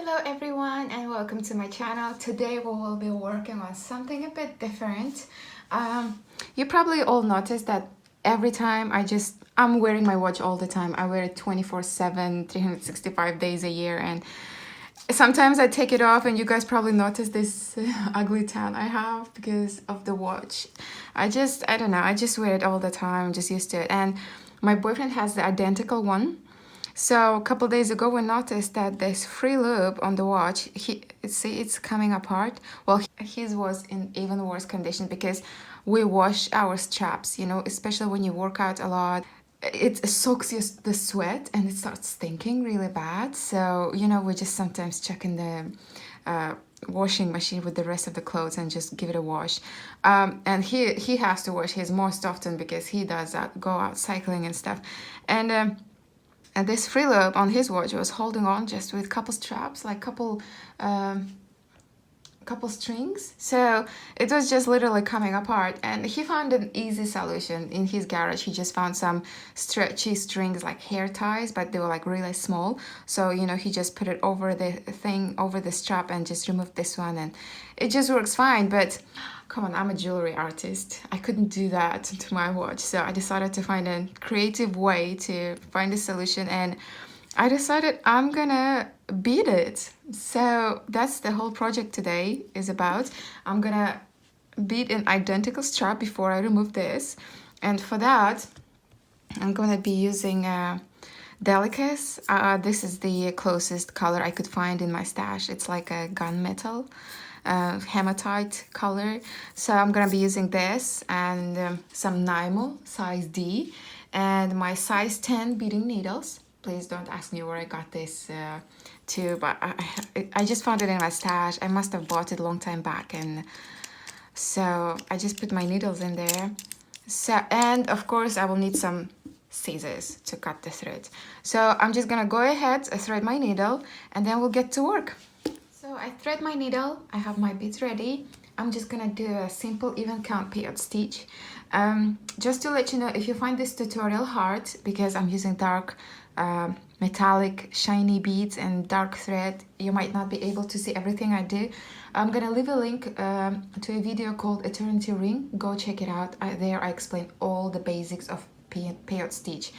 Hello everyone and welcome to my channel. Today we will be working on something a bit different. You probably all noticed that every time I'm wearing my watch all the time. I wear it 24/7, 365 days a year, and sometimes I take it off and you guys probably notice this ugly tan I have because of the watch. I don't know, I just wear it all the time. I'm just used to it. And my boyfriend has the identical one. So a couple days ago we noticed that this free loop on the watch, see it's coming apart. Well, his was in even worse condition because we wash our straps, you know, especially when you work out a lot. It soaks the sweat and it starts stinking really bad. So, you know, we just sometimes check in the washing machine with the rest of the clothes and just give it a wash. And he has to wash his most often because he does go out cycling and stuff. And this free loop on his watch was holding on just with couple straps, like couple strings. So it was just literally coming apart. And he found an easy solution in his garage. He just found some stretchy strings, like hair ties, but they were like really small. So, you know, he just put it over the thing, over the strap, and just removed this one, and it just works fine. But come on, I'm a jewelry artist. I couldn't do that to my watch. So I decided to find a creative way to find a solution, and I decided I'm gonna bead it. So that's the whole project today is about. I'm gonna bead an identical strap before I remove this. And for that, I'm gonna be using Delicas. This is the closest color I could find in my stash. It's like a gunmetal hematite color. So I'm gonna be using this and some Nymo size D and my size 10 beading needles. Please don't ask me where I got this too, but I just found it in my stash. I must have bought it a long time back, and so I just put my needles in there. So, and of course I will need some scissors to cut the thread. So I'm just gonna go ahead, thread my needle, and then we'll get to work. So I thread my needle, I have my beads ready. I'm just gonna do a simple even count peyote stitch. Just to let you know, if you find this tutorial hard, because I'm using dark metallic shiny beads and dark thread, you might not be able to see everything I do. I'm gonna leave a link to a video called Eternity Ring. Go check it out. There I explain all the basics of peyote stitch.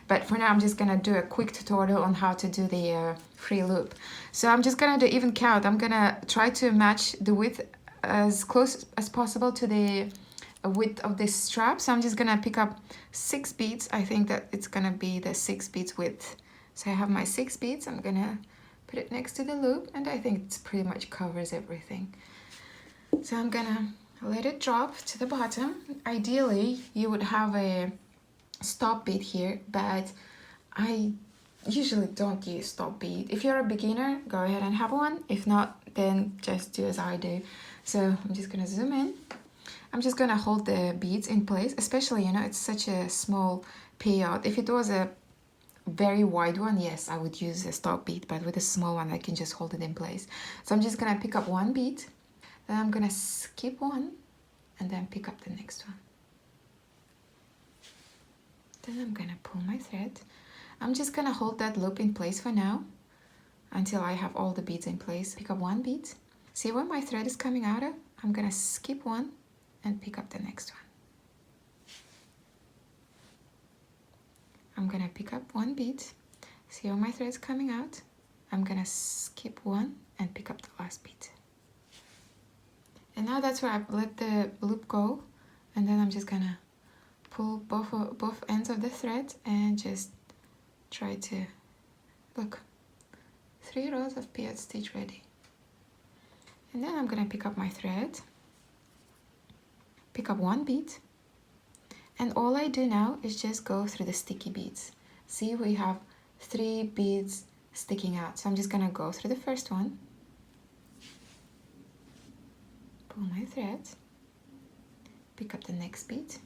But for now, I'm just gonna do a quick tutorial on how to do the free loop. So I'm just gonna do even count. I'm gonna try to match the width as close as possible to the width of this strap. So I'm just gonna pick up 6 beads. I think that it's gonna be the 6 beads width. So I have my 6 beads. I'm gonna put it next to the loop, and I think it pretty much covers everything. So I'm gonna let it drop to the bottom. Ideally, you would have a stop bead here, but I usually don't use stop bead. If you're a beginner, go ahead and have one. If not, then just do as I do. So I'm just gonna zoom in. I'm just gonna hold the beads in place, especially, you know, it's such a small peyote. If it was a very wide one, yes, I would use a stop bead, but with a small one, I can just hold it in place. So I'm just gonna pick up one bead, then I'm gonna skip one, and then pick up the next one. Then I'm gonna pull my thread. I'm just gonna hold that loop in place for now until I have all the beads in place. Pick up one bead. See where my thread is coming out of? I'm gonna skip one and pick up the next one. I'm gonna pick up one bead. See where my thread is coming out? I'm gonna skip one and pick up the last bead. And now that's where I've let the loop go, and then I'm just gonna pull both ends of the thread and just try to look. 3 rows of peyote stitch ready. And then I'm gonna pick up my thread, pick up one bead, and all I do now is just go through the sticky beads. See, we have 3 beads sticking out. So I'm just gonna go through the first one, pull my thread, pick up the next bead.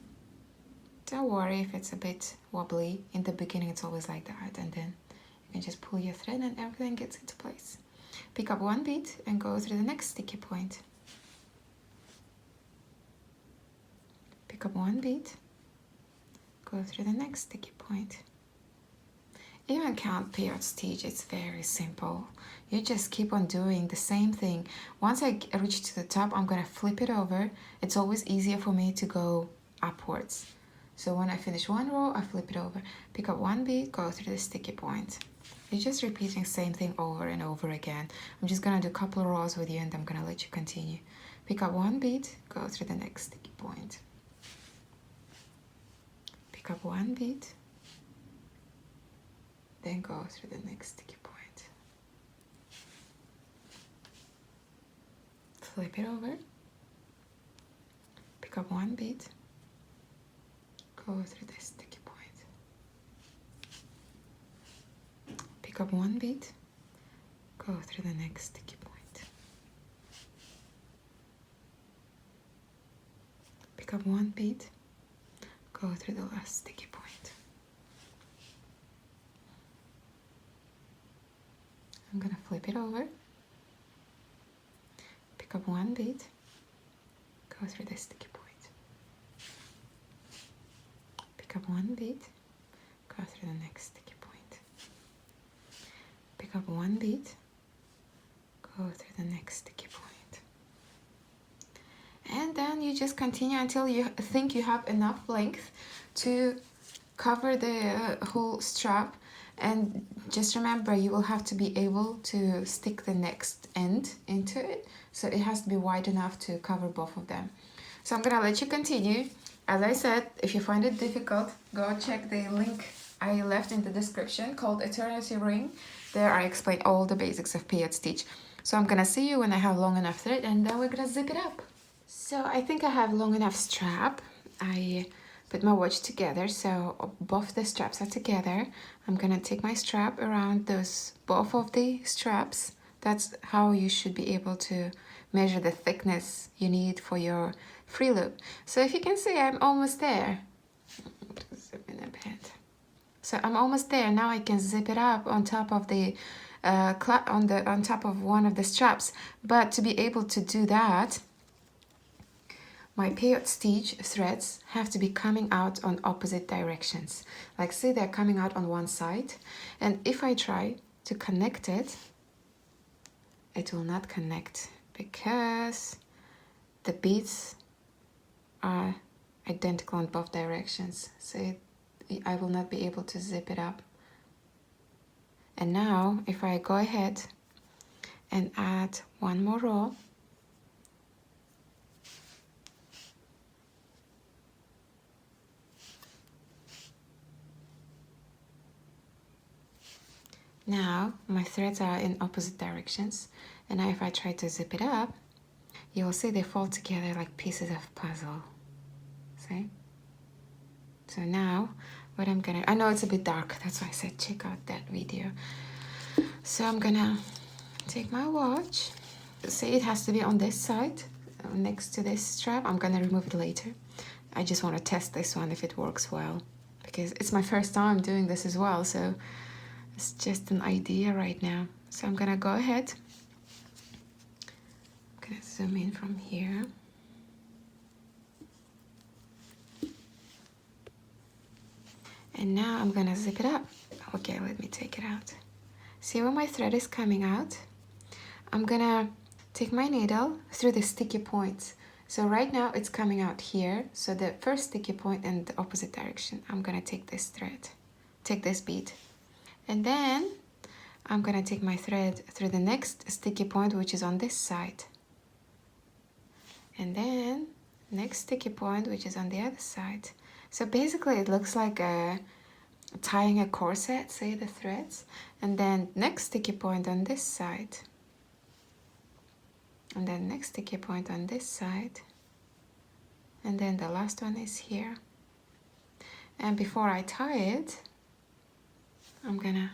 Don't worry if it's a bit wobbly. In the beginning, it's always like that. And then you can just pull your thread and everything gets into place. Pick up one bead and go through the next sticky point. Pick up one bead, go through the next sticky point. Even count peyote stitch, it's very simple. You just keep on doing the same thing. Once I reach to the top, I'm gonna flip it over. It's always easier for me to go upwards. So when I finish one row, I flip it over. Pick up one bead, go through the sticky point. You're just repeating the same thing over and over again. I'm just gonna do a couple of rows with you and I'm gonna let you continue. Pick up one bead, go through the next sticky point. Pick up one bead, then go through the next sticky point. Flip it over. Pick up one bead, go through the sticky point. Pick up one bead, go through the next sticky point. Pick up one bead, go through the last sticky point. I'm gonna flip it over. Pick up one bead, go through the sticky point. Pick up one bead, go through the next sticky point. Pick up one bead, go through the next sticky point. And then you just continue until you think you have enough length to cover the whole strap. And just remember, you will have to be able to stick the next end into it. So it has to be wide enough to cover both of them. So I'm gonna let you continue. As I said, if you find it difficult, go check the link I left in the description called Eternity Ring. There I explain all the basics of peyote stitch. So I'm gonna see you when I have long enough thread and then we're gonna zip it up. So I think I have long enough strap. I put my watch together, so both the straps are together. I'm gonna take my strap around both of the straps. That's how you should be able to measure the thickness you need for your free loop. So if you can see, I'm almost there. Zip in a bit. So I'm almost there. Now I can zip it up on top of the on top of one of the straps. But to be able to do that, my peyote stitch threads have to be coming out on opposite directions. Like see, they're coming out on one side, and if I try to connect it, it will not connect because the beads are identical in both directions. So I will not be able to zip it up. And now if I go ahead and add one more row, now my threads are in opposite directions, and now if I try to zip it up, you will see they fall together like pieces of puzzle. See? So now what I'm gonna, I know it's a bit dark, that's why I said check out that video. So I'm gonna take my watch. See, it has to be on this side, next to this strap. I'm gonna remove it later. I just want to test this one if it works well, because it's my first time doing this as well, so it's just an idea right now. So I'm gonna go ahead. I'm gonna zoom in from here. And now I'm gonna zip it up. Okay, let me take it out. See where my thread is coming out? I'm gonna take my needle through the sticky points. So right now it's coming out here. So the first sticky point in the opposite direction. I'm gonna take this thread, take this bead. And then I'm gonna take my thread through the next sticky point, which is on this side. And then next sticky point, which is on the other side. So basically it looks like tying a corset, say the threads. And then next sticky point on this side. And then next sticky point on this side. And then the last one is here. And before I tie it, I'm gonna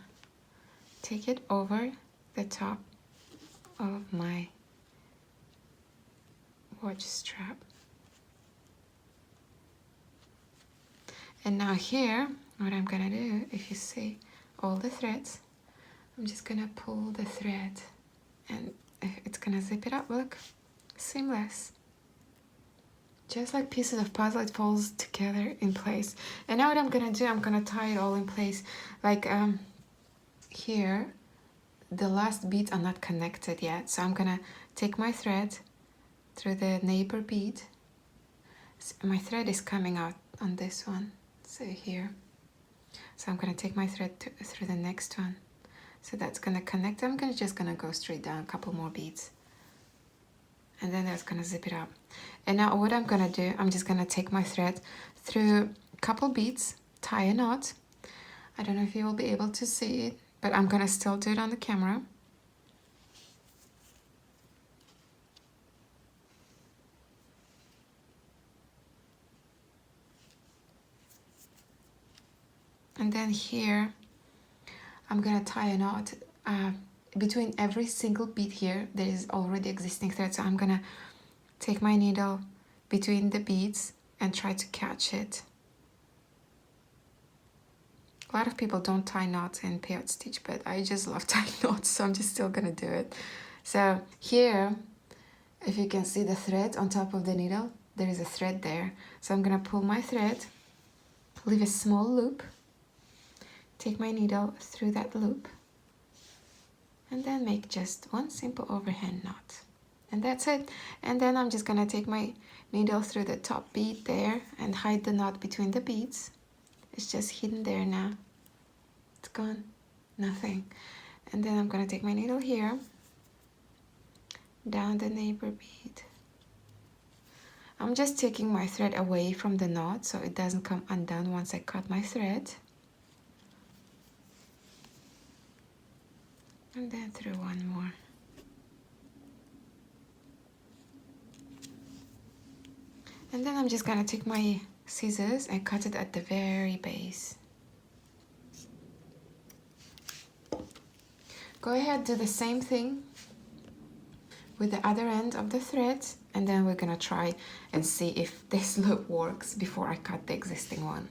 take it over the top of my watch strap. And now here, what I'm gonna do, if you see all the threads, I'm just gonna pull the thread and it's gonna zip it up. Look, seamless. Just like pieces of puzzle, it falls together in place. And now what I'm gonna do, I'm gonna tie it all in place. Like here the last beads are not connected yet, so I'm gonna take my thread through the neighbor bead. So my thread is coming out on this one, so here. So I'm gonna take my thread through the next one. So that's gonna connect. I'm just gonna go straight down a couple more beads. And then that's gonna zip it up. And now what I'm gonna do, I'm just gonna take my thread through a couple beads, tie a knot. I don't know if you will be able to see it, but I'm gonna still do it on the camera. And then here, I'm gonna tie a knot. Between every single bead here, there is already existing thread. So I'm gonna take my needle between the beads and try to catch it. A lot of people don't tie knots in peyote stitch, but I just love tying knots, so I'm just still gonna do it. So here, if you can see the thread on top of the needle, there is a thread there. So I'm gonna pull my thread, leave a small loop, take my needle through that loop, and then make just one simple overhand knot. And that's it. And then I'm just gonna take my needle through the top bead there and hide the knot between the beads. It's just hidden there now. It's gone. Nothing. And then I'm gonna take my needle here, down the neighbor bead. I'm just taking my thread away from the knot so it doesn't come undone once I cut my thread. And then through one more. And then I'm just gonna take my scissors and cut it at the very base. Go ahead, do the same thing with the other end of the thread, and then we're gonna try and see if this loop works before I cut the existing one.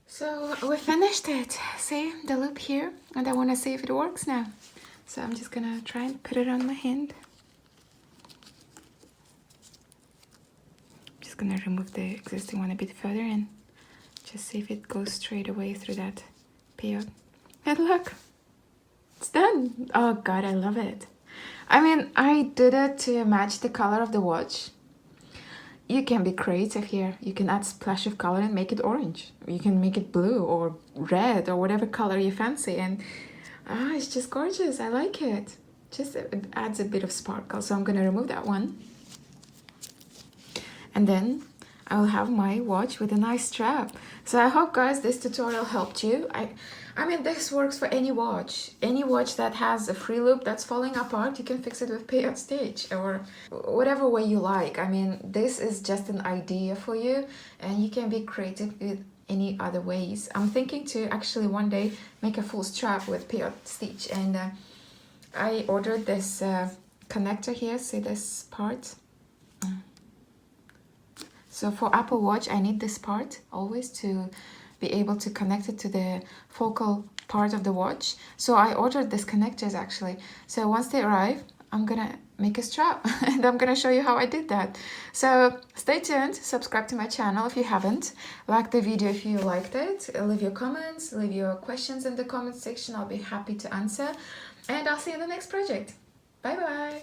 So we finished it. See the loop here? And I wanna see if it works now. So I'm just gonna try and put it on my hand. Just gonna remove the existing one a bit further and just see if it goes straight away through that peyote. And look, it's done. Oh God, I love it. I mean, I did it to match the color of the watch. You can be creative here. You can add a splash of color and make it orange. You can make it blue or red or whatever color you fancy. And it's just gorgeous. I like it. Just it adds a bit of sparkle. So I'm gonna remove that one. And then I'll have my watch with a nice strap. So I hope, guys, this tutorial helped you. I mean, this works for any watch. Any watch that has a free loop that's falling apart, you can fix it with peyote stitch or whatever way you like. I mean, this is just an idea for you, and you can be creative with any other ways. I'm thinking to actually one day make a full strap with peyote stitch, and I ordered this connector here. See this part? So for Apple Watch, I need this part always to be able to connect it to the focal part of the watch. So I ordered these connectors actually. So once they arrive, I'm gonna make a strap and I'm gonna show you how I did that. So stay tuned, subscribe to my channel if you haven't, like the video if you liked it, leave your comments, leave your questions in the comment section. I'll be happy to answer, and I'll see you in the next project. Bye bye.